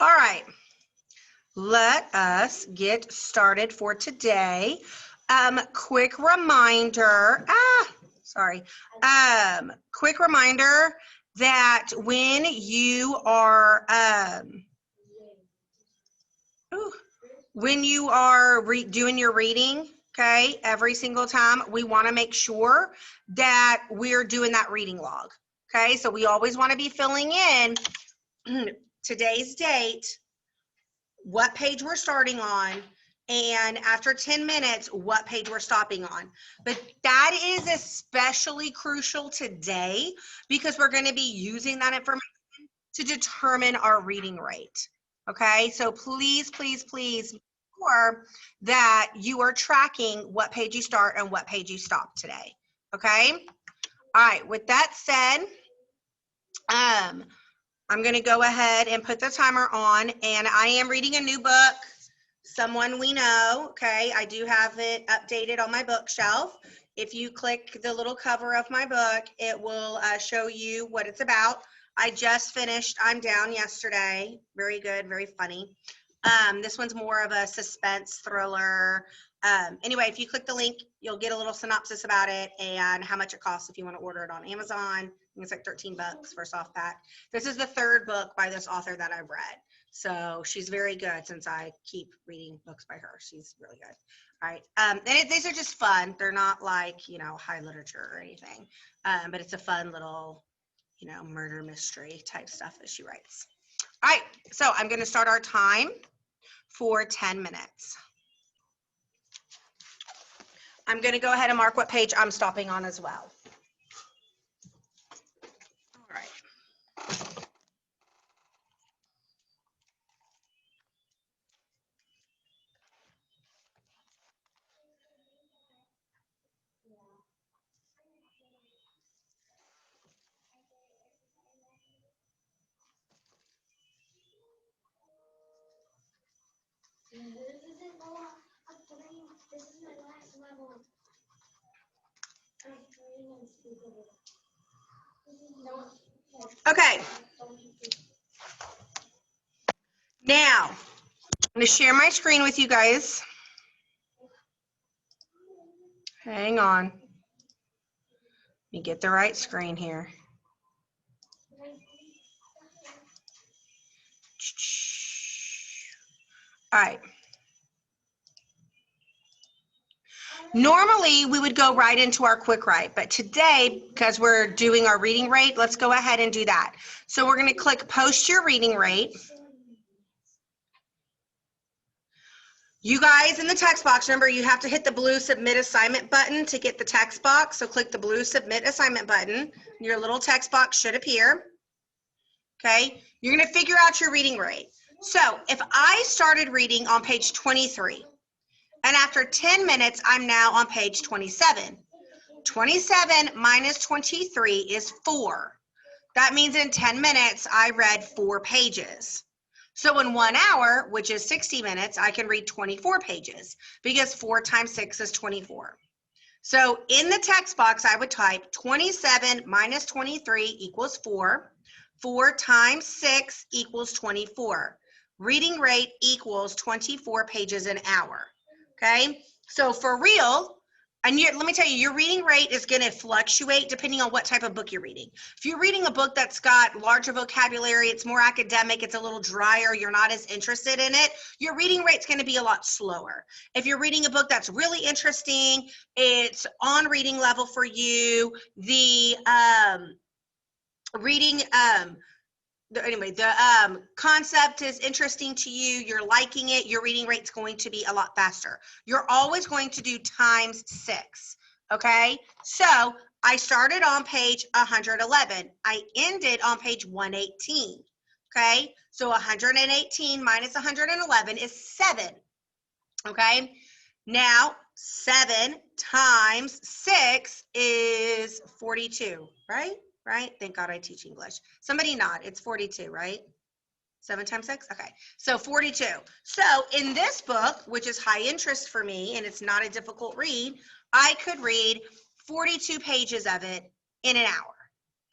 All right, let us get started for today. Quick reminder, quick reminder that when you are doing your reading, okay, every single time, we want to make sure that we're doing that reading log. Okay, so we always want to be filling in today's date, what page we're starting on, and after 10 minutes, what page we're stopping on. But that is especially crucial today because we're going to be using that information to determine our reading rate. Okay, so please, please, please make sure that you are tracking what page you start and what page you stop today. Okay, all right, with that said, I'm going to go ahead and put the timer on, and I am reading a new book, Someone We Know. Okay, I do have it updated on my bookshelf. If you click the little cover of my book, it will show you what it's about. I just finished I'm Down yesterday. Very good, very funny. This one's more of a suspense thriller. Anyway, if you click the link, you'll get a little synopsis about it and how much it costs if you want to order it on Amazon. I think it's like 13 bucks for a soft pack. This is the third book by this author that I've read. So she's very good since I keep reading books by her. She's really good. All right. And these are just fun. They're not like, you know, high literature or anything. But it's a fun little, you know, murder mystery type stuff that she writes. All right. So I'm going to start our time for 10 minutes. I'm going to go ahead and mark what page I'm stopping on as well. All right. This is my last level. Okay. Now, I'm going to share my screen with you guys. Hang on. Let me get the right screen here. All right. Normally, we would go right into our quick write, but today, because we're doing our reading rate, let's go ahead and do that. So we're going to click Post Your Reading Rate. You guys in the text box, remember you have to hit the blue Submit Assignment button to get the text box. So click the blue Submit Assignment button. Your little text box should appear. Okay, you're going to figure out your reading rate. So if I started reading on page 23, and after 10 minutes, I'm now on page 27. 27 minus 23 is 4. That means in 10 minutes, I read 4 pages. So in 1 hour, which is 60 minutes, I can read 24 pages because 4 times 6 is 24. So in the text box, I would type 27 minus 23 equals 4. 4 times 6 equals 24. Reading rate equals 24 pages an hour. Okay, so for real, and let me tell you, your reading rate is going to fluctuate depending on what type of book you're reading. If you're reading a book that's got larger vocabulary, it's more academic, it's a little drier, you're not as interested in it, your reading rate's going to be a lot slower. If you're reading a book that's really interesting, it's on reading level for you, the concept is interesting to you, you're liking it, your reading rate's going to be a lot faster. You're always going to do times 6, okay? So I started on page 111. I ended on page 118, okay? So 118 minus 111 is 7, okay? Now, 7 times 6 is 42, right? Right? Thank God I teach English. Somebody nod. It's 42, right? 7 times 6? Okay. So 42. So in this book, which is high interest for me, and it's not a difficult read, I could read 42 pages of it in an hour.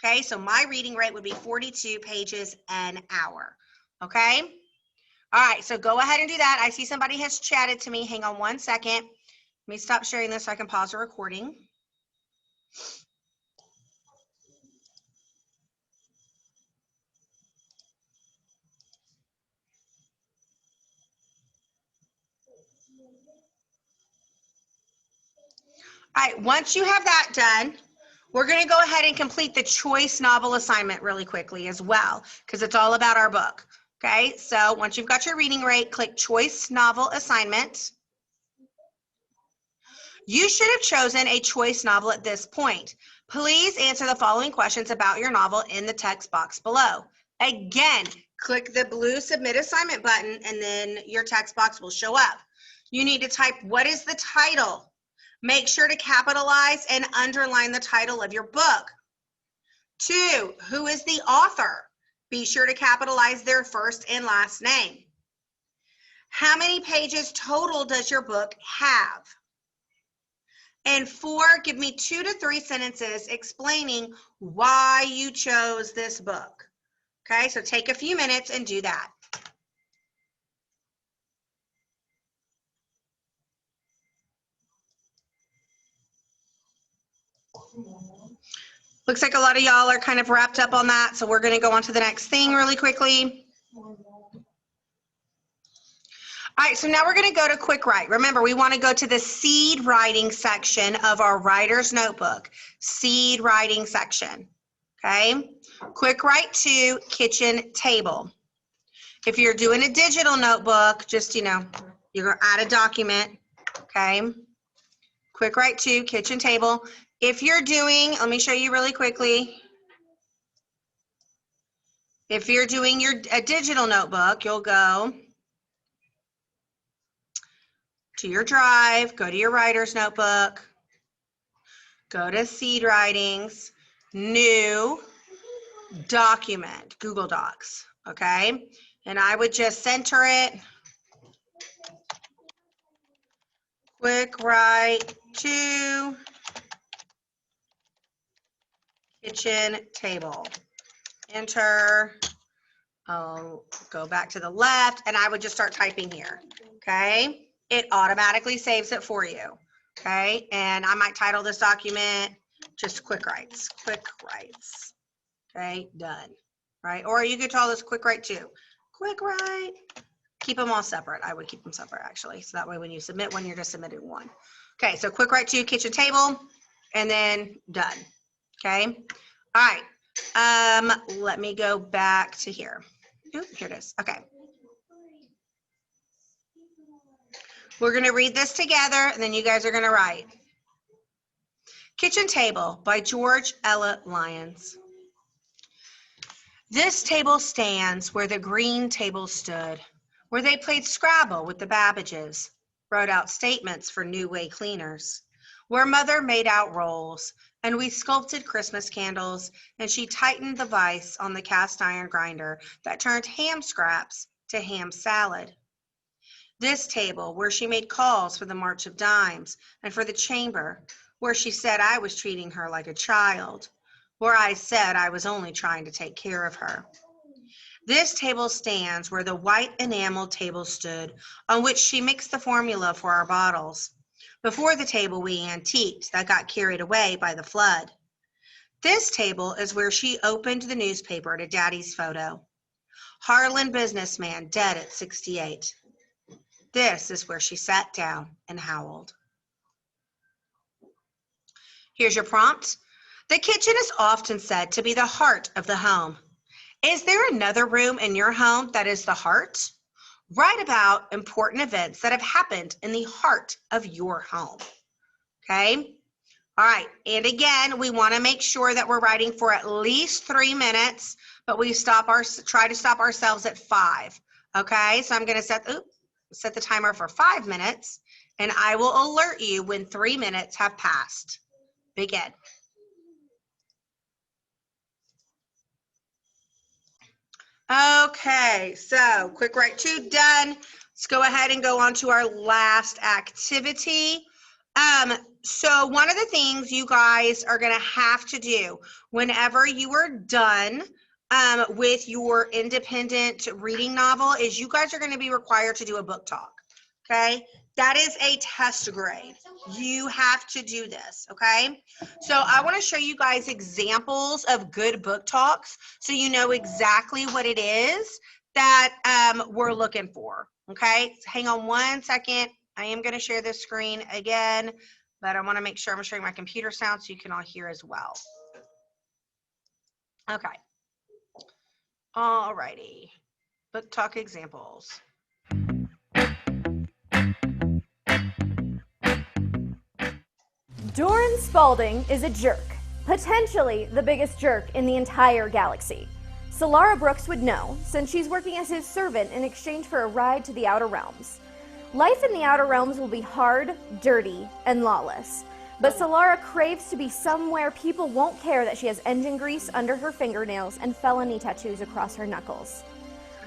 Okay. So my reading rate would be 42 pages an hour. Okay. All right, so go ahead and do that. I see somebody has chatted to me. Hang on one second. Let me stop sharing this so I can pause the recording. All right, once you have that done, we're going to go ahead and complete the choice novel assignment really quickly as well, because it's all about our book. Okay, so once you've got your reading rate, click choice novel assignment. You should have chosen a choice novel at this point. Please answer the following questions about your novel in the text box below. Again, click the blue submit assignment button and then your text box will show up. You need to type, what is the title? Make sure to capitalize and underline the title of your book. 2, who is the author? Be sure to capitalize their first and last name. How many pages total does your book have? And 4, give me 2 to 3 sentences explaining why you chose this book. Okay, so take a few minutes and do that. Looks like a lot of y'all are kind of wrapped up on that, so we're going to go on to the next thing really quickly. All right, so now we're going to go to Quick Write. Remember, we want to go to the seed writing section of our writer's notebook. Seed writing section. Okay, Quick Write 2, kitchen table. If you're doing a digital notebook, just, you're going to add a document. Okay, Quick Write 2, kitchen table. If you're doing, let me show you really quickly. If you're doing a digital notebook, you'll go to your drive, go to your writer's notebook, go to seed writings, new document, Google Docs, okay? And I would just center it, Quick Write 2, kitchen table. Enter, I'll go back to the left, and I would just start typing here, okay? It automatically saves it for you, okay? And I might title this document just Quick Writes, okay, done, right? Or you could call this Quick Write 2, Quick Write. Keep them all separate. I would keep them separate actually, so that way when you submit one, you're just submitting one. Okay, so Quick Write 2, kitchen table, and then done, okay? All right, let me go back to here. Oop, here it is, okay. We're gonna read this together, and then you guys are gonna write. Kitchen Table by George Ella Lyons. This table stands where the green table stood, where they played Scrabble with the Babbages, wrote out statements for New Way cleaners, where Mother made out rolls, and we sculpted Christmas candles, and she tightened the vise on the cast iron grinder that turned ham scraps to ham salad. This table where she made calls for the March of Dimes and for the chamber, where she said I was treating her like a child, where I said I was only trying to take care of her. This table stands where the white enamel table stood, on which she mixed the formula for our bottles. Before the table we antiqued that got carried away by the flood. This table is where she opened the newspaper to Daddy's photo. Harlan businessman dead at 68. This is where she sat down and howled. Here's your prompt. The kitchen is often said to be the heart of the home. Is there another room in your home that is the heart? Write about important events that have happened in the heart of your home. Okay? All right. And again, we want to make sure that we're writing for at least 3 minutes, but we try to stop ourselves at 5. Okay? So I'm going to set the timer for 5 minutes, and I will alert you when 3 minutes have passed. Begin. Okay, so Quick Write 2 done. Let's go ahead and go on to our last activity. So one of the things you guys are going to have to do whenever you are done with your independent reading novel is you guys are going to be required to do a book talk. Okay. That is a test grade. You have to do this. Okay. So I want to show you guys examples of good book talks so you know exactly what it is that we're looking for. Okay. So hang on one second. I am going to share this screen again, but I want to make sure I'm showing my computer sound so you can all hear as well. Okay. All righty. Book talk examples. Doran Spalding is a jerk, potentially the biggest jerk in the entire galaxy. Solara Brooks would know, since she's working as his servant in exchange for a ride to the Outer Realms. Life in the Outer Realms will be hard, dirty, and lawless. But Solara craves to be somewhere people won't care that she has engine grease under her fingernails and felony tattoos across her knuckles.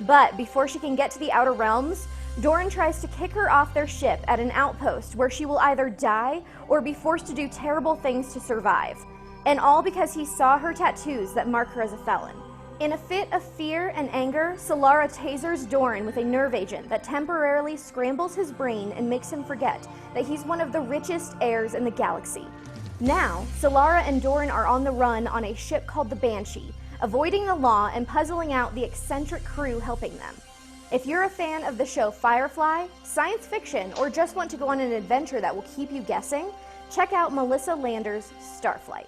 But before she can get to the Outer Realms, Doran tries to kick her off their ship at an outpost where she will either die or be forced to do terrible things to survive. And all because he saw her tattoos that mark her as a felon. In a fit of fear and anger, Solara tasers Doran with a nerve agent that temporarily scrambles his brain and makes him forget that he's one of the richest heirs in the galaxy. Now, Solara and Doran are on the run on a ship called the Banshee, avoiding the law and puzzling out the eccentric crew helping them. If you're a fan of the show Firefly, science fiction, or just want to go on an adventure that will keep you guessing, check out Melissa Lander's Starflight.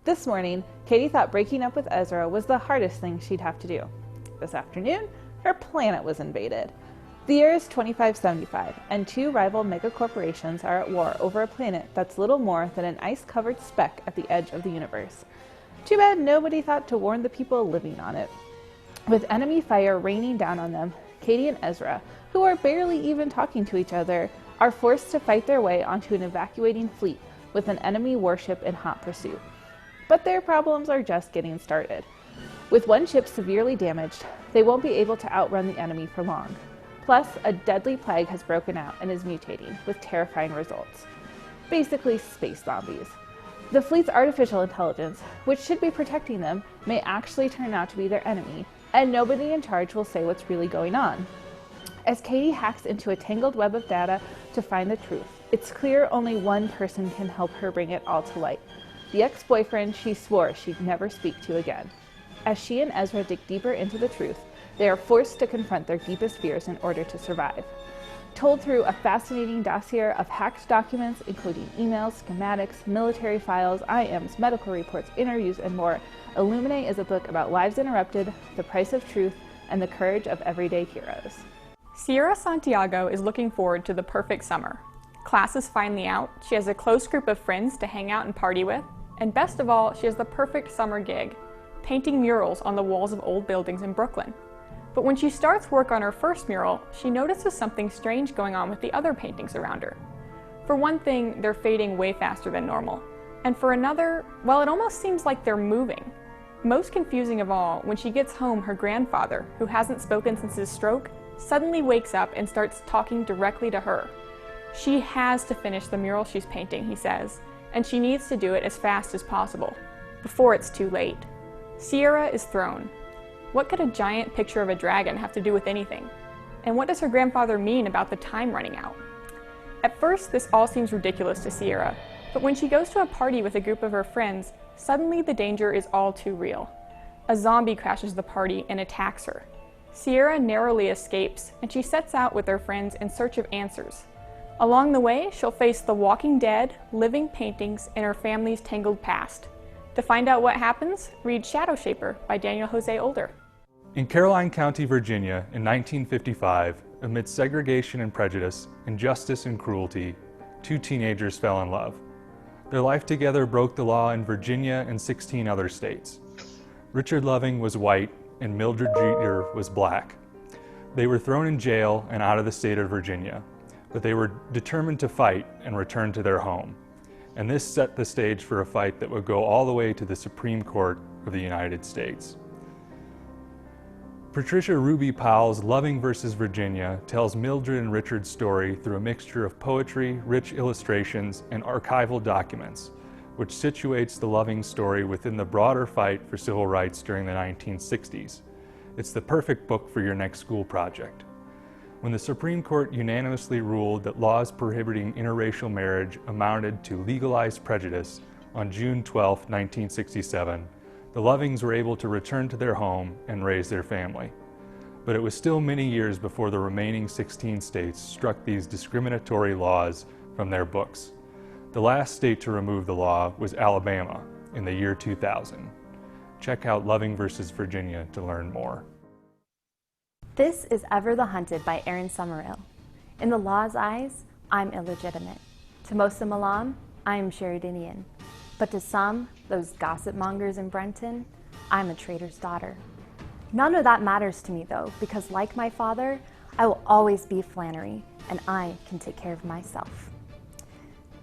This morning, Katie thought breaking up with Ezra was the hardest thing she'd have to do. This afternoon, her planet was invaded. The year is 2575, and two rival megacorporations are at war over a planet that's little more than an ice-covered speck at the edge of the universe. Too bad nobody thought to warn the people living on it. With enemy fire raining down on them, Katie and Ezra, who are barely even talking to each other, are forced to fight their way onto an evacuating fleet with an enemy warship in hot pursuit. But their problems are just getting started. With one ship severely damaged, they won't be able to outrun the enemy for long. Plus, a deadly plague has broken out and is mutating, with terrifying results. Basically, space zombies. The fleet's artificial intelligence, which should be protecting them, may actually turn out to be their enemy, and nobody in charge will say what's really going on. As Katie hacks into a tangled web of data to find the truth, it's clear only one person can help her bring it all to light. The ex-boyfriend she swore she'd never speak to again. As she and Ezra dig deeper into the truth, they are forced to confront their deepest fears in order to survive. Told through a fascinating dossier of hacked documents, including emails, schematics, military files, IMs, medical reports, interviews, and more, Illuminate is a book about lives interrupted, the price of truth, and the courage of everyday heroes. Sierra Santiago is looking forward to the perfect summer. Class is finally out, she has a close group of friends to hang out and party with, and best of all, she has the perfect summer gig, painting murals on the walls of old buildings in Brooklyn. But when she starts work on her first mural, she notices something strange going on with the other paintings around her. For one thing, they're fading way faster than normal. And for another, well, it almost seems like they're moving. Most confusing of all, when she gets home, her grandfather, who hasn't spoken since his stroke, suddenly wakes up and starts talking directly to her. She has to finish the mural she's painting, he says, and she needs to do it as fast as possible, before it's too late. Sierra is thrown. What could a giant picture of a dragon have to do with anything? And what does her grandfather mean about the time running out? At first, this all seems ridiculous to Sierra, but when she goes to a party with a group of her friends, suddenly the danger is all too real. A zombie crashes the party and attacks her. Sierra narrowly escapes, and she sets out with her friends in search of answers. Along the way, she'll face the walking dead, living paintings, and her family's tangled past. To find out what happens, read Shadow Shaper by Daniel Jose Older. In Caroline County, Virginia, in 1955, amid segregation and prejudice, injustice and cruelty, two teenagers fell in love. Their life together broke the law in Virginia and 16 other states. Richard Loving was white and Mildred Jeter was black. They were thrown in jail and out of the state of Virginia, but they were determined to fight and return to their home. And this set the stage for a fight that would go all the way to the Supreme Court of the United States. Patricia Ruby Powell's Loving versus Virginia tells Mildred and Richard's story through a mixture of poetry, rich illustrations, and archival documents. which situates the Loving story within the broader fight for civil rights during the 1960s. It's the perfect book for your next school project. When the Supreme Court unanimously ruled that laws prohibiting interracial marriage amounted to legalized prejudice on June 12, 1967, the Lovings were able to return to their home and raise their family. But it was still many years before the remaining 16 states struck these discriminatory laws from their books. The last state to remove the law was Alabama in the year 2000. Check out Loving versus Virginia to learn more. This is Ever the Hunted by Aaron Summerall. In the law's eyes, I'm illegitimate. To Mosa Malam, I am Sheridinian. But to some, those gossip mongers in Brenton, I'm a traitor's daughter. None of that matters to me though, because like my father, I will always be Flannery, and I can take care of myself.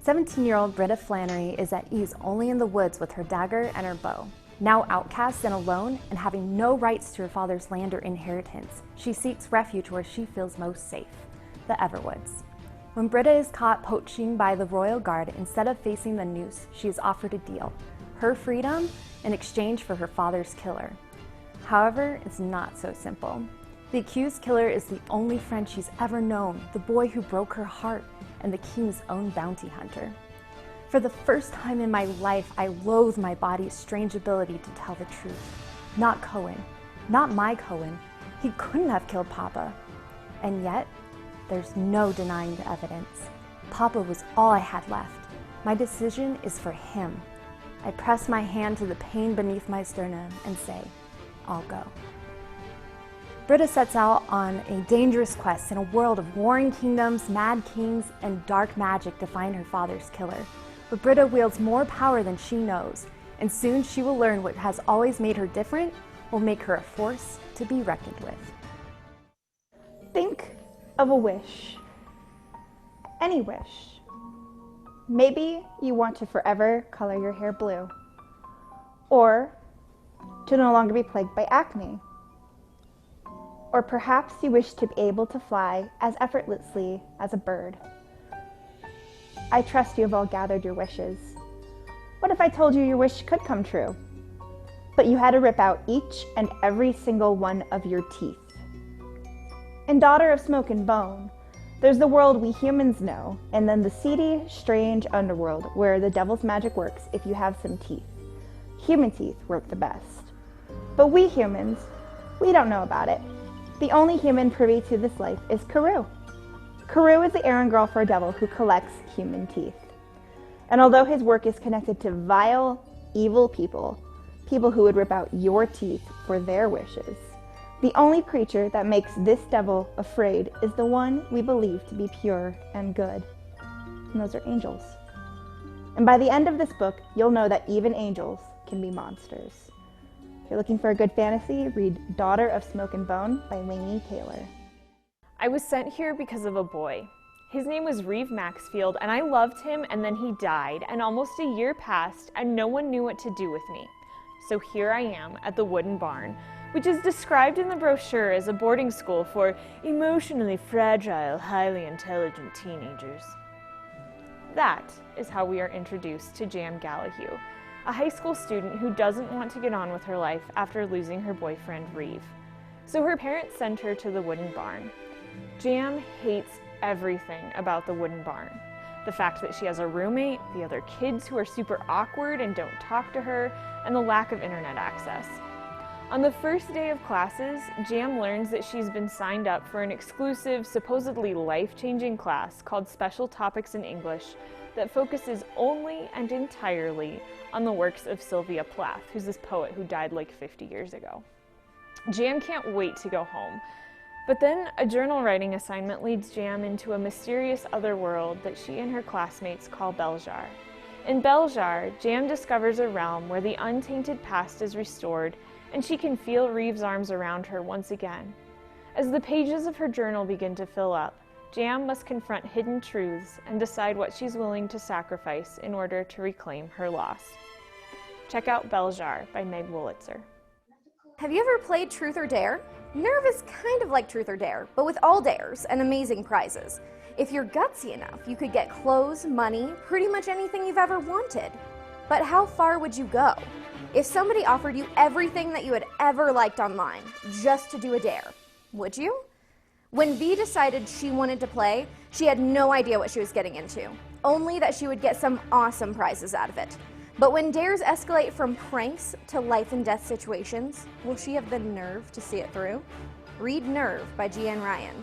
17-year-old Britta Flannery is at ease only in the woods with her dagger and her bow. Now outcast and alone, and having no rights to her father's land or inheritance, she seeks refuge where she feels most safe, the Everwoods. When Britta is caught poaching by the Royal Guard, instead of facing the noose, she is offered a deal, her freedom in exchange for her father's killer. However, it's not so simple. The accused killer is the only friend she's ever known, the boy who broke her heart, and the king's own bounty hunter. For the first time in my life, I loathe my body's strange ability to tell the truth. Not Cohen. Not my Cohen. He couldn't have killed Papa. And yet, there's no denying the evidence. Papa was all I had left. My decision is for him. I press my hand to the pain beneath my sternum and say, I'll go. Britta sets out on a dangerous quest in a world of warring kingdoms, mad kings, and dark magic to find her father's killer. But Britta wields more power than she knows, and soon she will learn what has always made her different will make her a force to be reckoned with. Think of a wish. Any wish. Maybe you want to forever color your hair blue, or to no longer be plagued by acne. Or perhaps you wish to be able to fly as effortlessly as a bird. I trust you have all gathered your wishes. What if I told you your wish could come true, but you had to rip out each and every single one of your teeth? In Daughter of Smoke and Bone, there's the world we humans know, and then the seedy, strange underworld where the devil's magic works if you have some teeth. Human teeth work the best. But we humans, we don't know about it. The only human privy to this life is Karoo. Karoo is the errand girl for a devil who collects human teeth. And although his work is connected to vile, evil people who would rip out your teeth for their wishes, the only creature that makes this devil afraid is the one we believe to be pure and good. And those are angels. And by the end of this book, you'll know that even angels can be monsters. If you're looking for a good fantasy, read Daughter of Smoke and Bone by Lainey Taylor. I was sent here because of a boy. His name was Reeve Maxfield, and I loved him, and then he died, and almost a year passed, and no one knew what to do with me. So here I am at the Wooden Barn, which is described in the brochure as a boarding school for emotionally fragile, highly intelligent teenagers. That is how we are introduced to Jam Gallahue, a high school student who doesn't want to get on with her life after losing her boyfriend, Reeve. So her parents send her to the Wooden Barn. Jam hates everything about the Wooden Barn. The fact that she has a roommate, the other kids who are super awkward and don't talk to her, and the lack of internet access. On the first day of classes, Jam learns that she's been signed up for an exclusive, supposedly life-changing class called Special Topics in English that focuses only and entirely on the works of Sylvia Plath, who's this poet who died like 50 years ago. Jam can't wait to go home. But then a journal writing assignment leads Jam into a mysterious other world that she and her classmates call Beljar. In Beljar, Jam discovers a realm where the untainted past is restored and she can feel Reeve's arms around her once again. As the pages of her journal begin to fill up, Jam must confront hidden truths and decide what she's willing to sacrifice in order to reclaim her loss. Check out Beljar by Meg Wolitzer. Have you ever played Truth or Dare? Nerve is kind of like Truth or Dare, but with all dares and amazing prizes. If you're gutsy enough, you could get clothes, money, pretty much anything you've ever wanted. But how far would you go? If somebody offered you everything that you had ever liked online just to do a dare, would you? When V decided she wanted to play, she had no idea what she was getting into, only that she would get some awesome prizes out of it. But when dares escalate from pranks to life and death situations, will she have the nerve to see it through? Read Nerve by G.N. Ryan.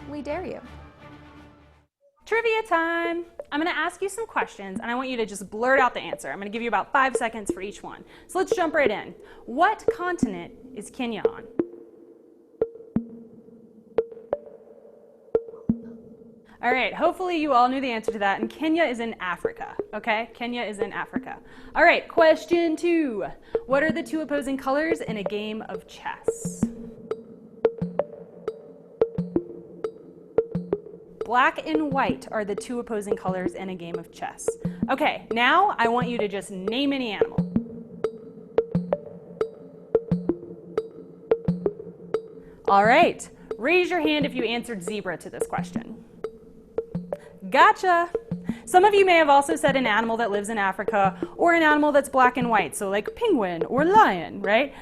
We dare you. Trivia time! I'm going to ask you some questions and I want you to just blurt out the answer. I'm going to give you about 5 seconds for each one. So let's jump right in. What continent is Kenya on? All right, hopefully you all knew the answer to that, and Kenya is in Africa, okay? Kenya is in Africa. All right, question 2. What are the 2 opposing colors in a game of chess? Black and white are the 2 opposing colors in a game of chess. Okay, now I want you to just name any animal. All right, raise your hand if you answered zebra to this question. Gotcha! Some of you may have also said an animal that lives in Africa or an animal that's black and white, so like penguin or lion, right?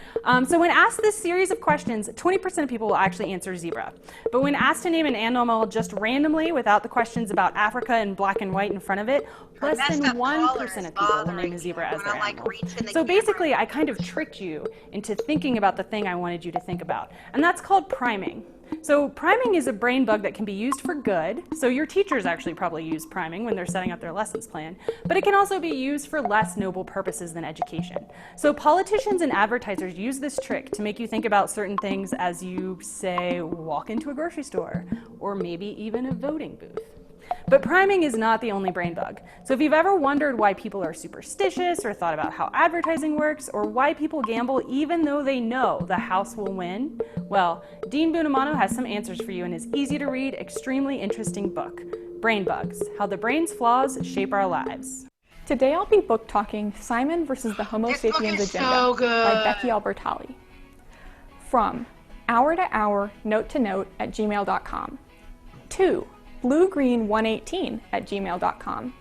So when asked this series of questions, 20% of people will actually answer zebra. But when asked to name an animal just randomly without the questions about Africa and black and white in front of it, less than 1% of people will name a zebra as their animal. So basically, I kind of tricked you into thinking about the thing I wanted you to think about, and that's called priming. So priming is a brain bug that can be used for good. So your teachers actually probably use priming when they're setting up their lessons plan, but it can also be used for less noble purposes than education. So politicians and advertisers use this trick to make you think about certain things as you, say, walk into a grocery store, or maybe even a voting booth. But priming is not the only brain bug. So if you've ever wondered why people are superstitious or thought about how advertising works or why people gamble even though they know the house will win, well, Dean Bunamano has some answers for you in his easy to read, extremely interesting book, Brain Bugs, How the Brain's Flaws Shape Our Lives. Today I'll be book talking Simon versus the Homo Sapiens Agenda by Becky Albertalli. From hour to hour, note to note at gmail.com. To bluegreen118@gmail.com.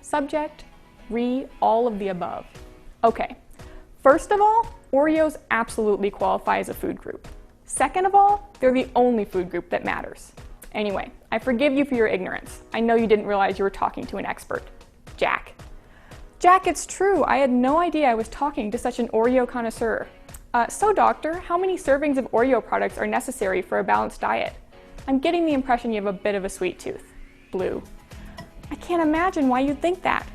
Subject, all of the above. Okay, first of all, Oreos absolutely qualify as a food group. Second of all, they're the only food group that matters. Anyway, I forgive you for your ignorance. I know you didn't realize you were talking to an expert. Jack. Jack, it's true. I had no idea I was talking to such an Oreo connoisseur. So doctor, how many servings of Oreo products are necessary for a balanced diet? I'm getting the impression you have a bit of a sweet tooth. Blue. I can't imagine why you'd think that.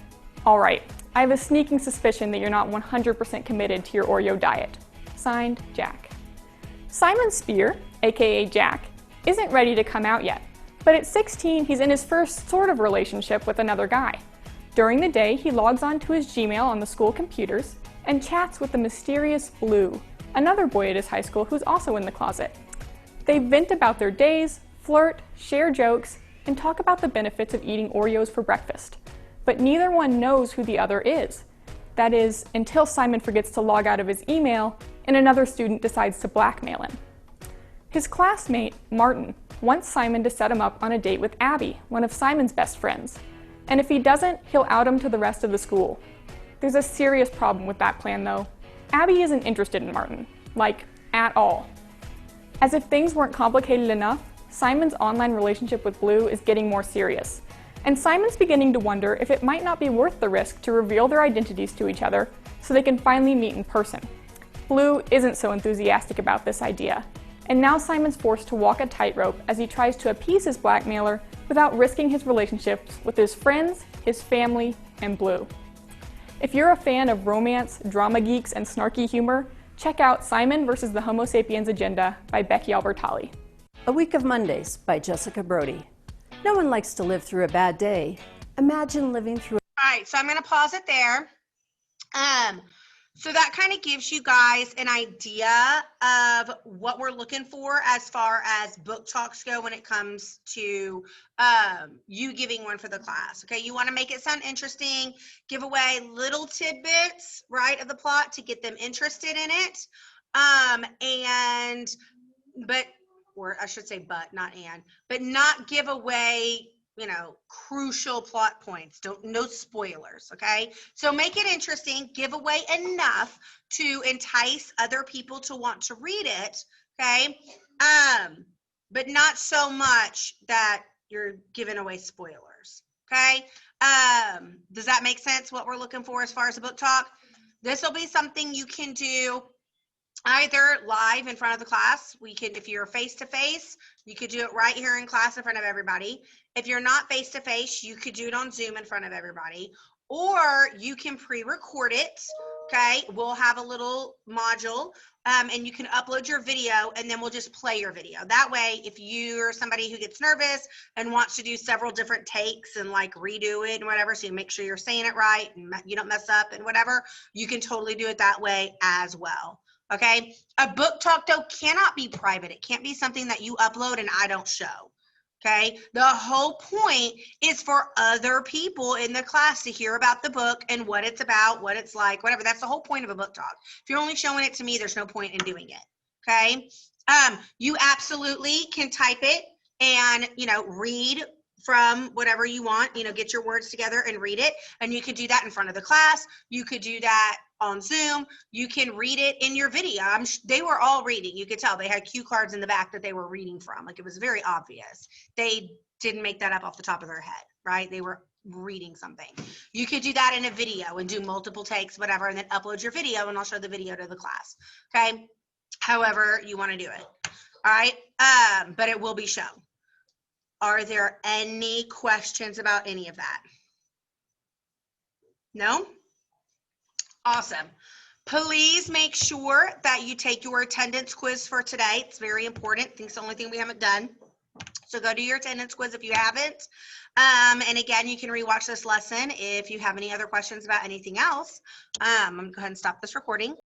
All right, I have a sneaking suspicion that you're not 100% committed to your Oreo diet. Signed, Jack. Simon Spear, aka Jack, isn't ready to come out yet, but at 16 he's in his first sort of relationship with another guy. During the day, he logs on to his Gmail on the school computers and chats with the mysterious Blue, another boy at his high school who's also in the closet. They vent about their days, flirt, share jokes, and talk about the benefits of eating Oreos for breakfast. But neither one knows who the other is. That is, until Simon forgets to log out of his email and another student decides to blackmail him. His classmate, Martin, wants Simon to set him up on a date with Abby, one of Simon's best friends. And if he doesn't, he'll out him to the rest of the school. There's a serious problem with that plan though. Abby isn't interested in Martin, like, at all. As if things weren't complicated enough, Simon's online relationship with Blue is getting more serious, and Simon's beginning to wonder if it might not be worth the risk to reveal their identities to each other so they can finally meet in person. Blue isn't so enthusiastic about this idea, and now Simon's forced to walk a tightrope as he tries to appease his blackmailer without risking his relationships with his friends, his family, and Blue. If you're a fan of romance, drama geeks, and snarky humor, check out Simon versus the Homo Sapiens Agenda by Becky Albertalli. A Week of Mondays by Jessica Brody. No one likes to live through a bad day. Imagine living through. All right, so I'm going to pause it there. So that kind of gives you guys an idea of what we're looking for as far as book talks go when it comes to you giving one for the class. Okay, you want to make it sound interesting, give away little tidbits, right, of the plot to get them interested in it. But not give away crucial plot points. No spoilers, okay? So make it interesting, give away enough to entice other people to want to read it, okay? But not so much that you're giving away spoilers, okay? Does that make sense, what we're looking for as far as a book talk? This will be something you can do either live in front of the class. If you're face-to-face, you could do it right here in class in front of everybody. If you're not face-to-face, you could do it on Zoom in front of everybody, or you can pre-record it, okay? We'll have a little module, and you can upload your video, and then we'll just play your video. That way, if you're somebody who gets nervous and wants to do several different takes and like redo it and whatever, so you make sure you're saying it right and you don't mess up and whatever, you can totally do it that way as well. Okay, a book talk though cannot be private. It can't be something that you upload and I don't show. Okay, the whole point is for other people in the class to hear about the book and what it's about, what it's like, whatever. That's the whole point of a book talk. If you're only showing it to me, there's no point in doing it. Okay, you absolutely can type it and read from whatever you want, get your words together and read it. And you could do that in front of the class. You could do that on Zoom. You can read it in your video. They were all reading. You could tell they had cue cards in the back that they were reading from. Like, it was very obvious. They didn't make that up off the top of their head, right? They were reading something. You could do that in a video and do multiple takes, whatever, and then upload your video and I'll show the video to the class. Okay. However you want to do it. All right. But it will be shown. Are there any questions about any of that? No? Awesome. Please make sure that you take your attendance quiz for today. It's very important. I think it's the only thing we haven't done. So go do your attendance quiz if you haven't. And again, you can rewatch this lesson if you have any other questions about anything else. I'm going to go ahead and stop this recording.